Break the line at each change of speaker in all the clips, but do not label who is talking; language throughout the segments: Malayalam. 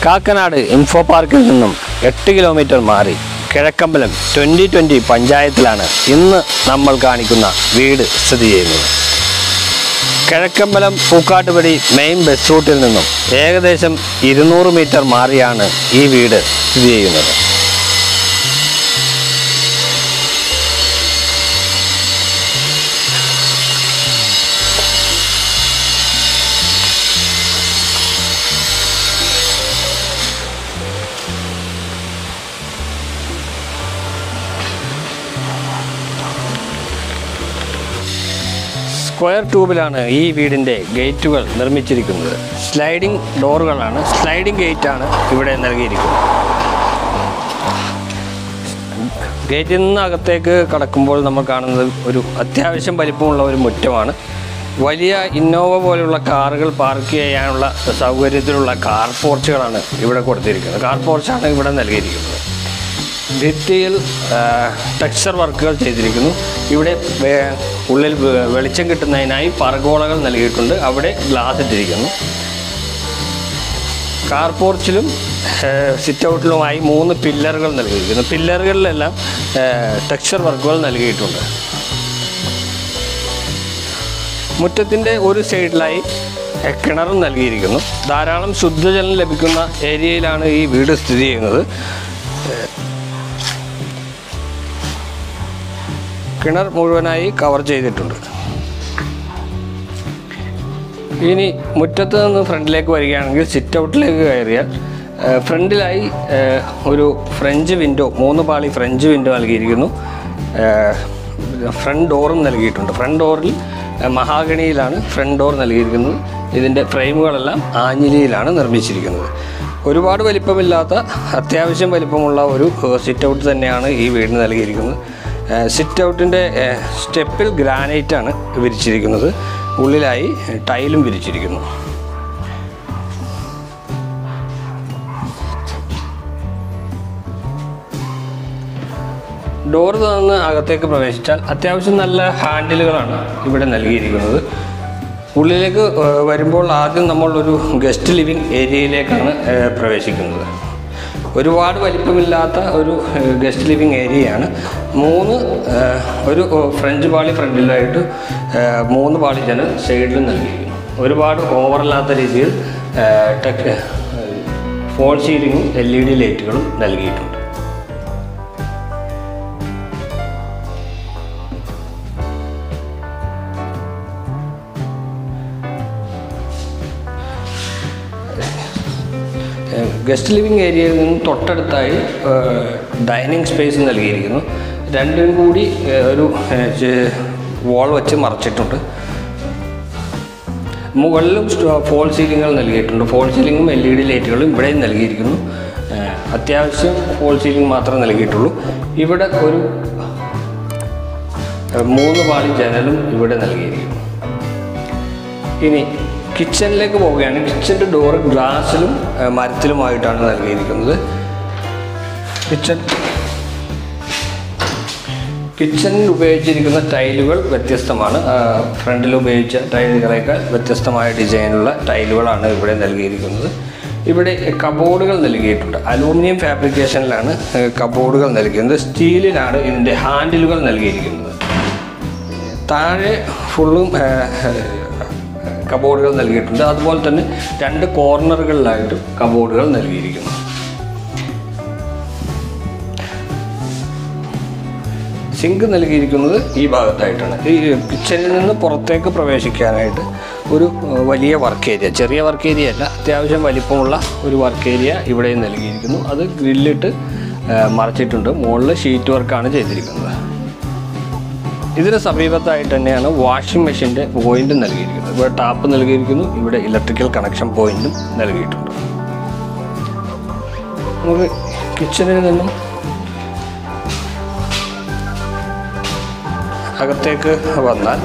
കാക്കനാട് ഇൻഫോ പാർക്കിൽ നിന്നും 8 കിലോമീറ്റർ മാറി കിഴക്കമ്പലം 2020 പഞ്ചായത്തിലാണ് ഇന്ന് നമ്മൾ കാണിക്കുന്ന വീട് സ്ഥിതി ചെയ്യുന്നത്. കിഴക്കമ്പലം പൂക്കാട്ടുപടി മെയിൻ ബസ് റൂട്ടിൽ നിന്നും ഏകദേശം 200 മീറ്റർ മാറിയാണ് ഈ വീട് സ്ഥിതി ചെയ്യുന്നത്. സ്ക്വയർ ട്യൂബിലാണ് ഈ വീടിൻ്റെ ഗേറ്റുകൾ നിർമ്മിച്ചിരിക്കുന്നത്. സ്ലൈഡിംഗ് ഡോറുകളാണ്, സ്ലൈഡിംഗ് ഗേറ്റാണ് ഇവിടെ നൽകിയിരിക്കുന്നത്. ഗേറ്റിൽ നിന്ന് അകത്തേക്ക് കടക്കുമ്പോൾ നമ്മൾ കാണുന്നത് ഒരു അത്യാവശ്യം വലിപ്പമുള്ള ഒരു മുറ്റമാണ്. വലിയ ഇന്നോവ പോലുള്ള കാറുകൾ പാർക്ക് ചെയ്യാനുള്ള സൗകര്യത്തിലുള്ള കാർ പോർച്ചുകളാണ് ഇവിടെ കൊടുത്തിരിക്കുന്നത്. കാർ പോർച്ചാണ് ഇവിടെ നൽകിയിരിക്കുന്നത്. ഭിത്തിയിൽ ടെക്സ്ചർ വർക്കുകൾ ചെയ്തിരിക്കുന്നു. ഇവിടെ ഉള്ളിൽ വെളിച്ചം കിട്ടുന്നതിനായി പർഗോളകൾ നൽകിയിട്ടുണ്ട്. അവിടെ ഗ്ലാസ് ഇട്ടിരിക്കുന്നു. കാർ പോർച്ചിലും സിറ്റ് ഔട്ടിലുമായി 3 പില്ലറുകൾ നൽകിയിരിക്കുന്നു. പില്ലറുകളിലെല്ലാം ടെക്സ്ചർ വർക്കുകൾ നൽകിയിട്ടുണ്ട്. മുറ്റത്തിൻ്റെ ഒരു സൈഡിലായി കിണറും നൽകിയിരിക്കുന്നു. ധാരാളം ശുദ്ധജലം ലഭിക്കുന്ന ഏരിയയിലാണ് ഈ വീട് സ്ഥിതി ചെയ്യുന്നത്. കിണർ മുഴുവനായി കവർ ചെയ്തിട്ടുണ്ട്. ഇനി മുറ്റത്ത് നിന്ന് ഫ്രണ്ടിലേക്ക് വരികയാണെങ്കിൽ സിറ്റ് ഔട്ടിലേക്ക് കയറിയാൽ ഫ്രണ്ടിലായി ഒരു ഫ്രഞ്ച് വിൻഡോ, 3 പാളി ഫ്രഞ്ച് വിൻഡോ നൽകിയിരിക്കുന്നു. ഫ്രണ്ട് ഡോറും നൽകിയിട്ടുണ്ട്. ഫ്രണ്ട് ഡോറിൽ മഹാഗണിയിലാണ് ഫ്രണ്ട് ഡോർ നൽകിയിരിക്കുന്നത്. ഇതിൻ്റെ ഫ്രെയിമുകളെല്ലാം ആഞ്ഞിലിയിലാണ് നിർമ്മിച്ചിരിക്കുന്നത്. ഒരുപാട് വലിപ്പമില്ലാത്ത അത്യാവശ്യം വലിപ്പമുള്ള ഒരു സിറ്റ് ഔട്ട് തന്നെയാണ് ഈ വീടിന് നൽകിയിരിക്കുന്നത്. സിറ്റ് ഔട്ടിൻ്റെ സ്റ്റെപ്പിൽ ഗ്രാനൈറ്റാണ് വിരിച്ചിരിക്കുന്നത്. ഉള്ളിലായി ടൈലും വിരിച്ചിരിക്കുന്നു. ഡോർ തുറന്ന് അകത്തേക്ക് പ്രവേശിച്ചാൽ അത്യാവശ്യം നല്ല ഹാൻഡിലുകളാണ് ഇവിടെ നൽകിയിരിക്കുന്നത്. ഉള്ളിലേക്ക് വരുമ്പോൾ ആദ്യം നമ്മളൊരു ഗസ്റ്റ് ലിവിങ് ഏരിയയിലേക്കാണ് പ്രവേശിക്കുന്നത്. ഒരുപാട് വലിപ്പമില്ലാത്ത ഒരു ഗസ്റ്റ് ലിവിങ് ഏരിയയാണ്. ഒരു ഫ്രഞ്ച് പാളി ഫ്രണ്ടിലായിട്ട് 3 പാളി ജനൽ സൈഡിൽ നൽകിയിരിക്കുന്നു. ഒരുപാട് ഓവറല്ലാത്ത രീതിയിൽ ഫോൾ സീലിങ്ങും LED ലൈറ്റുകളും നൽകിയിട്ടുണ്ട്. ഗസ്റ്റ് ലിവിങ് ഏരിയയിൽ നിന്നും തൊട്ടടുത്തായി ഡൈനിങ് സ്പേസ് നൽകിയിരിക്കുന്നു. രണ്ടും കൂടി ഒരു വാൾ വെച്ച് മറച്ചിട്ടുണ്ട്. മുകളിലും ഫോൾ സീലിങ്ങുകൾ നൽകിയിട്ടുണ്ട്. ഫോൾ സീലിങ്ങും LED ലൈറ്റുകളും ഇവിടെയും നൽകിയിരിക്കുന്നു. അത്യാവശ്യം ഫോൾ സീലിംഗ് മാത്രമേ നൽകിയിട്ടുള്ളൂ. ഇവിടെ ഒരു 3 പാളി ജനലും ഇവിടെ നൽകിയിരിക്കുന്നു. ഇനി കിച്ചണിലേക്ക് പോവുകയാണ്. കിച്ചൻ്റെ ഡോറ് ഗ്ലാസ്സിലും മരത്തിലുമായിട്ടാണ് നൽകിയിരിക്കുന്നത്. കിച്ചണിൽ ഉപയോഗിച്ചിരിക്കുന്ന ടൈലുകൾ വ്യത്യസ്തമാണ്. ഫ്രണ്ടിൽ ഉപയോഗിച്ച ടൈലുകളേക്കാൾ വ്യത്യസ്തമായ ഡിസൈനുള്ള ടൈലുകളാണ് ഇവിടെ നൽകിയിരിക്കുന്നത്. ഇവിടെ കബോർഡുകൾ നൽകിയിട്ടുണ്ട്. അലൂമിനിയം ഫാബ്രിക്കേഷനിലാണ് കബോർഡുകൾ നൽകിയിരിക്കുന്നത്. സ്റ്റീലിലാണ് ഇതിൻ്റെ ഹാൻഡിലുകൾ നൽകിയിരിക്കുന്നത്. താഴെ ഫുള്ളും കബോർഡുകൾ നൽകിയിട്ടുണ്ട്. അതുപോലെ തന്നെ 2 കോർണറുകളിലായിട്ട് കബോർഡുകൾ നൽകിയിരിക്കുന്നു. സിങ്ക് നൽകിയിരിക്കുന്നത് ഈ ഭാഗത്തായിട്ടാണ്. ഈ കിച്ചണിൽ നിന്ന് പുറത്തേക്ക് പ്രവേശിക്കാനായിട്ട് ഒരു വലിയ വർക്ക് ഏരിയ, ചെറിയ വർക്ക് ഏരിയ അല്ല, അത്യാവശ്യം വലിപ്പമുള്ള ഒരു വർക്ക് ഏരിയ ഇവിടെയും നൽകിയിരിക്കുന്നു. അത് ഗ്രില്ലിട്ട് മറച്ചിട്ടുണ്ട്. മുകളിൽ ഷീറ്റ് വർക്കാണ് ചെയ്തിരിക്കുന്നത്. ഇതിന് സമീപത്തായിട്ട് തന്നെയാണ് വാഷിംഗ് മെഷീൻ്റെ പോയിൻറ്റും നൽകിയിരിക്കുന്നത്. ഇവിടെ ടാപ്പ് നൽകിയിരിക്കുന്നു. ഇവിടെ ഇലക്ട്രിക്കൽ കണക്ഷൻ പോയിൻറ്റും നൽകിയിട്ടുണ്ട്. നമുക്ക് കിച്ചണിൽ നിന്നും അകത്തേക്ക് വന്നാൽ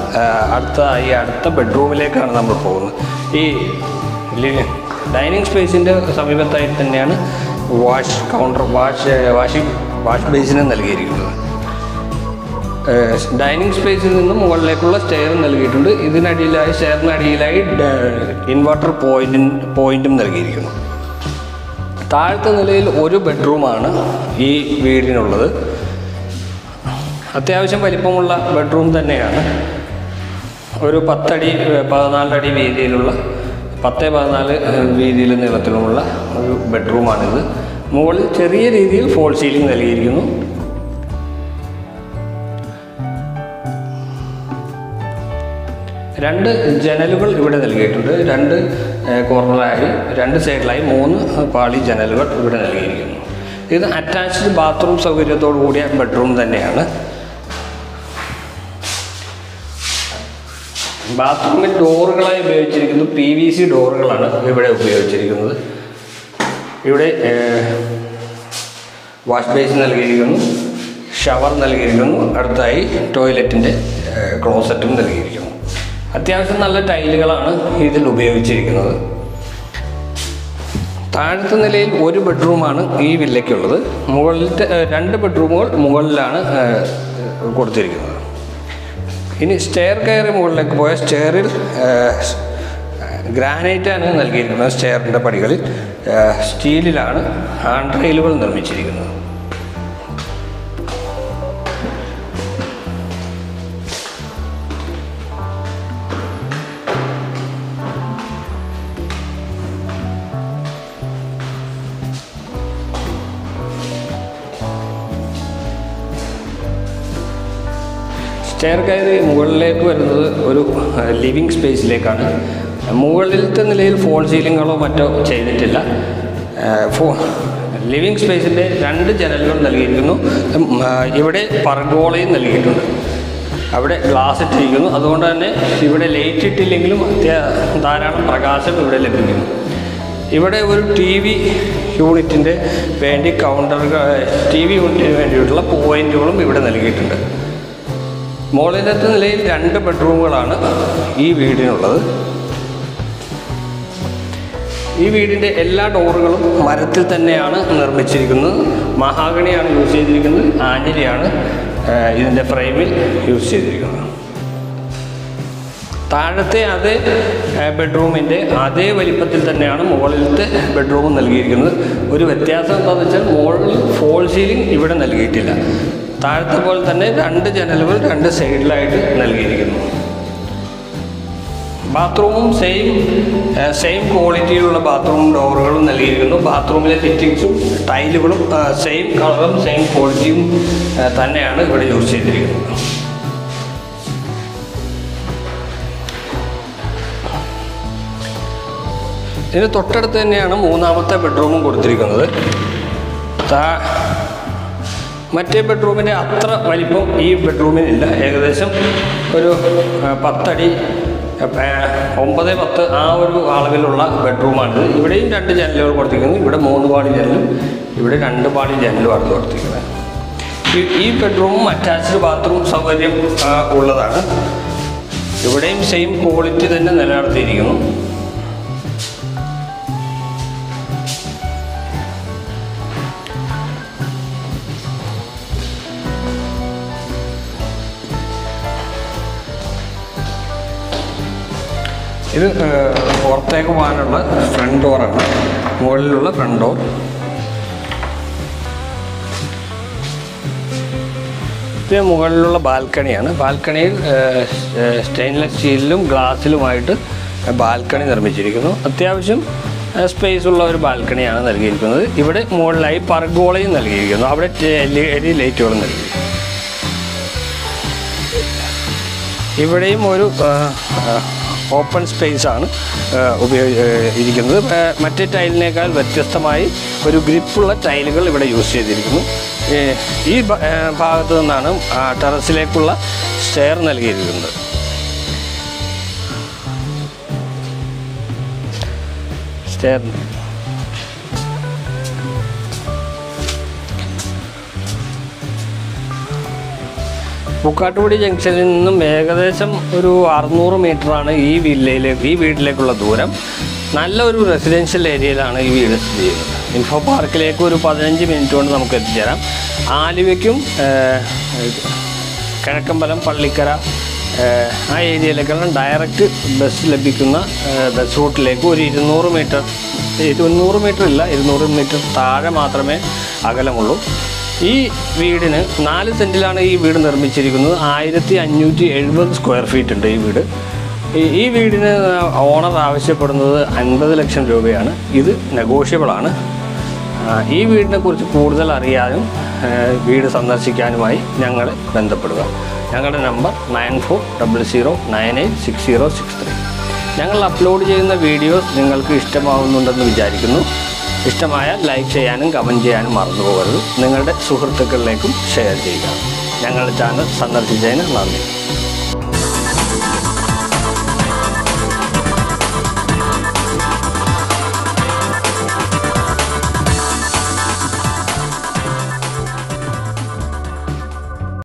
അടുത്ത ബെഡ്റൂമിലേക്കാണ് നമ്മൾ പോകുന്നത്. ഈ ഡൈനിങ് സ്പേസിൻ്റെ സമീപത്തായിട്ട് തന്നെയാണ് വാഷ് കൗണ്ടർ, വാഷ് ബേസിനും നൽകിയിരിക്കുന്നത്. ഡൈനിങ് സ്പേസിൽ നിന്നും മുകളിലേക്കുള്ള സ്റ്റെയർ നൽകിയിട്ടുണ്ട്. ഇതിനടിയിലായി സ്റ്റെയറിനടിയിലായി ഇൻവെർട്ടർ പോയിന്റും നൽകിയിരിക്കുന്നു. താഴത്തെ നിലയിൽ ഒരു ബെഡ്റൂമാണ് ഈ വീടിനുള്ളത്. അത്യാവശ്യം വലിപ്പമുള്ള ബെഡ്റൂം തന്നെയാണ്. ഒരു 14 അടി വീതിയിലുള്ള 10-14 വീതിയിൽ നീളത്തിലുമുള്ള ഒരു ബെഡ്റൂമാണിത്. മുകളിൽ ചെറിയ രീതിയിൽ ഫോൾ സീലിംഗ് നൽകിയിരിക്കുന്നു. രണ്ട് ജനലുകൾ ഇവിടെ നൽകിയിട്ടുണ്ട്. 2 കോർണറായി 2 സൈഡിലായി 3 പാളി ജനലുകൾ ഇവിടെ നൽകിയിരിക്കുന്നു. ഇത് അറ്റാച്ച്ഡ് ബാത്റൂം സൗകര്യത്തോടു കൂടിയ ബെഡ്റൂം തന്നെയാണ്. ബാത്റൂമിൽ ഡോറുകളായി ഉപയോഗിച്ചിരിക്കുന്നത് PVC ഡോറുകളാണ് ഇവിടെ ഉപയോഗിച്ചിരിക്കുന്നത്. ഇവിടെ വാഷ് ബേസിൻ നൽകിയിരിക്കുന്നു, ഷവർ നൽകിയിരിക്കുന്നു, അടുത്തായി ടോയ്ലറ്റിൻ്റെ ക്ലോസറ്റും നൽകിയിരിക്കുന്നു. അത്യാവശ്യം നല്ല ടൈലുകളാണ് ഇതിൽ ഉപയോഗിച്ചിരിക്കുന്നത്. താഴത്തെ നിലയിൽ ഒരു ബെഡ്റൂമാണ് ഈ വില്ലയ്ക്കുള്ളത്. മുകളിലത്തെ 2 ബെഡ്റൂമുകൾ മുകളിലാണ് കൊടുത്തിരിക്കുന്നത്. ഇനി സ്റ്റെയർ കയറി മുകളിലേക്ക് പോയ സ്റ്റെയറിൽ ഗ്രാനൈറ്റാണ് നൽകിയിരിക്കുന്നത്. സ്റ്റെയറിൻ്റെ പടികളിൽ സ്റ്റീലിലാണ് ഹാൻഡ് റെയിലുകൾ നിർമ്മിച്ചിരിക്കുന്നത്. സ്റ്റെയർ കയറി മുകളിലേക്ക് വരുന്നത് ഒരു ലിവിങ് സ്പേസിലേക്കാണ്. മുകളിലത്തെ നിലയിൽ ഫോൾ സീലിങ്ങുകളോ മറ്റോ ചെയ്തിട്ടില്ല. ലിവിങ് സ്പേസിൻ്റെ 2 ജനലുകൾ നൽകിയിരിക്കുന്നു. ഇവിടെ പർഗോളയും നൽകിയിട്ടുണ്ട്. അവിടെ ഗ്ലാസ് ഇട്ടിരിക്കുന്നു. അതുകൊണ്ട് തന്നെ ഇവിടെ ലൈറ്റ് ഇട്ടില്ലെങ്കിലും ധാരാളം പ്രകാശം ഇവിടെ ലഭിക്കുന്നു. ഇവിടെ ഒരു TV യൂണിറ്റിൻ്റെ വേണ്ടി TV യൂണിറ്റിന് വേണ്ടിയിട്ടുള്ള പോയിൻറ്റുകളും ഇവിടെ നൽകിയിട്ടുണ്ട്. മുകളിലത്തെ നിലയിൽ 2 ബെഡ്റൂമുകളാണ് ഈ വീടിനുള്ളത്. ഈ വീടിൻ്റെ എല്ലാ ഡോറുകളും മരത്തിൽ തന്നെയാണ് നിർമ്മിച്ചിരിക്കുന്നത്. മഹാഗണിയാണ് യൂസ് ചെയ്തിരിക്കുന്നത്. ആഞ്ഞിലിയാണ് ഇതിൻ്റെ ഫ്രെയിമിൽ യൂസ് ചെയ്തിരിക്കുന്നത്. താഴത്തെ അതേ ബെഡ്റൂമിൻ്റെ അതേ വലിപ്പത്തിൽ തന്നെയാണ് മുകളിലത്തെ ബെഡ്റൂം നൽകിയിരിക്കുന്നത്. ഒരു വ്യത്യാസം എന്താണെന്ന് വെച്ചാൽ മുകളിൽ ഫോൾ സീലിംഗ് ഇവിടെ നൽകിയിട്ടില്ല. താഴത്തെ പോലെ തന്നെ 2 ജനലുകൾ 2 സൈഡിലായിട്ട് നൽകിയിരിക്കുന്നു. ബാത്റൂമും സെയിം ക്വാളിറ്റിയിലുള്ള ബാത്റൂം ഡോറുകളും നൽകിയിരിക്കുന്നു. ബാത്റൂമിലെ ഫിറ്റിങ്സും ടൈലുകളും സെയിം കളറും സെയിം ക്വാളിറ്റിയും തന്നെയാണ് ഇവിടെ യൂസ് ചെയ്തിരിക്കുന്നത്. ഇതിന് തൊട്ടടുത്ത് തന്നെയാണ് 3ാമത്തെ ബെഡ്റൂമും കൊടുത്തിരിക്കുന്നത്. മറ്റേ ബെഡ്റൂമിൻ്റെ അത്ര വലിപ്പം ഈ ബെഡ്റൂമിനില്ല. ഏകദേശം ഒരു 10 അടി 9-10 ആ ഒരു അളവിലുള്ള ബെഡ്റൂമാണിത്. ഇവിടെയും 2 ജനലുകൾ കൊടുത്തിരിക്കുന്നു. ഇവിടെ 3 പാളി ജനലും ഇവിടെ 2 പാളി ജനലുമാണ് കൊടുത്തിരിക്കുന്നത്. ഈ ബെഡ്റൂമും അറ്റാച്ച്ഡ് ബാത്റൂം സൗകര്യം ഉള്ളതാണ്. ഇവിടെയും സെയിം ക്വാളിറ്റി തന്നെ നിലനിർത്തിയിരിക്കുന്നു. ഇത് പുറത്തേക്ക് പോകാനുള്ള ഫ്രണ്ട് ഡോറാണ്. മുകളിലുള്ള ഫ്രണ്ട് ഡോർ. ഇത് മുകളിലുള്ള ബാൽക്കണിയാണ്. ബാൽക്കണിയിൽ സ്റ്റെയിൻലെസ് സ്റ്റീലിലും ഗ്ലാസ്സിലുമായിട്ട് ബാൽക്കണി നിർമ്മിച്ചിരിക്കുന്നു. അത്യാവശ്യം സ്പേസ് ഉള്ള ഒരു ബാൽക്കണിയാണ് നൽകിയിരിക്കുന്നത്. ഇവിടെ മുകളിലായി പർഗോളയും നൽകിയിരിക്കുന്നു. അവിടെ LED ലൈറ്റുകളും നൽകിയിരിക്കുന്നു. ഇവിടെയും ഒരു ഓപ്പൺ സ്പേസാണ് ഇരിക്കുന്നത്. മറ്റേ ടൈലിനേക്കാൾ വ്യത്യസ്തമായി ഒരു ഗ്രിപ്പുള്ള ടൈലുകൾ ഇവിടെ യൂസ് ചെയ്തിരിക്കുന്നു. ഈ ഭാഗത്തു നിന്നാണ് ടെറസിലേക്കുള്ള സ്റ്റെയർ നൽകിയിരിക്കുന്നത്. സ്റ്റെയർ പൂക്കാട്ടുപടി ജംഗ്ഷനിൽ നിന്നും ഏകദേശം ഒരു 600 മീറ്ററാണ് ഈ വീട്ടിലേക്കുള്ള ദൂരം. നല്ലൊരു റെസിഡൻഷ്യൽ ഏരിയയിലാണ് ഈ വീട് സ്ഥിതി ചെയ്യുന്നത്. ഇൻഫോ പാർക്കിലേക്ക് ഒരു 15 മിനിറ്റ് കൊണ്ട് നമുക്ക് എത്തിച്ചേരാം. ആലുവയ്ക്കും കിഴക്കമ്പലം പള്ളിക്കര ആ ഏരിയയിലേക്കെല്ലാം ഡയറക്റ്റ് ബസ് ലഭിക്കുന്ന ബസ് റൂട്ടിലേക്ക് ഒരു 200 മീറ്റർ 200 മീറ്റർ ഇല്ല, 200 മീറ്റർ താഴെ മാത്രമേ അകലമുള്ളൂ. ഈ വീടിന് 4 സെൻറ്റിലാണ് ഈ വീട് നിർമ്മിച്ചിരിക്കുന്നത്. 1570 സ്ക്വയർ ഫീറ്റ് ഉണ്ട് ഈ വീട്. ഈ വീടിന് ഓണർ ആവശ്യപ്പെടുന്നത് 50 ലക്ഷം രൂപയാണ്. ഇത് നെഗോഷ്യബിളാണ്. ഈ വീടിനെ കുറിച്ച് കൂടുതൽ അറിയാനും വീട് സന്ദർശിക്കാനുമായി ഞങ്ങളെ ബന്ധപ്പെടുക. ഞങ്ങളുടെ നമ്പർ 9400986063. ഞങ്ങൾ അപ്ലോഡ് ചെയ്യുന്ന വീഡിയോസ് നിങ്ങൾക്ക് ഇഷ്ടമാവുന്നുണ്ടെന്ന് വിചാരിക്കുന്നു. ഇഷ്ടമായാൽ ലൈക്ക് ചെയ്യാനും കമൻറ്റ് ചെയ്യാനും മറന്നു പോകരുത്. നിങ്ങളുടെ സുഹൃത്തുക്കളിലേക്കും ഷെയർ ചെയ്യുക. ഞങ്ങളുടെ ചാനൽ സന്ദർശിച്ചതിന് നന്ദി.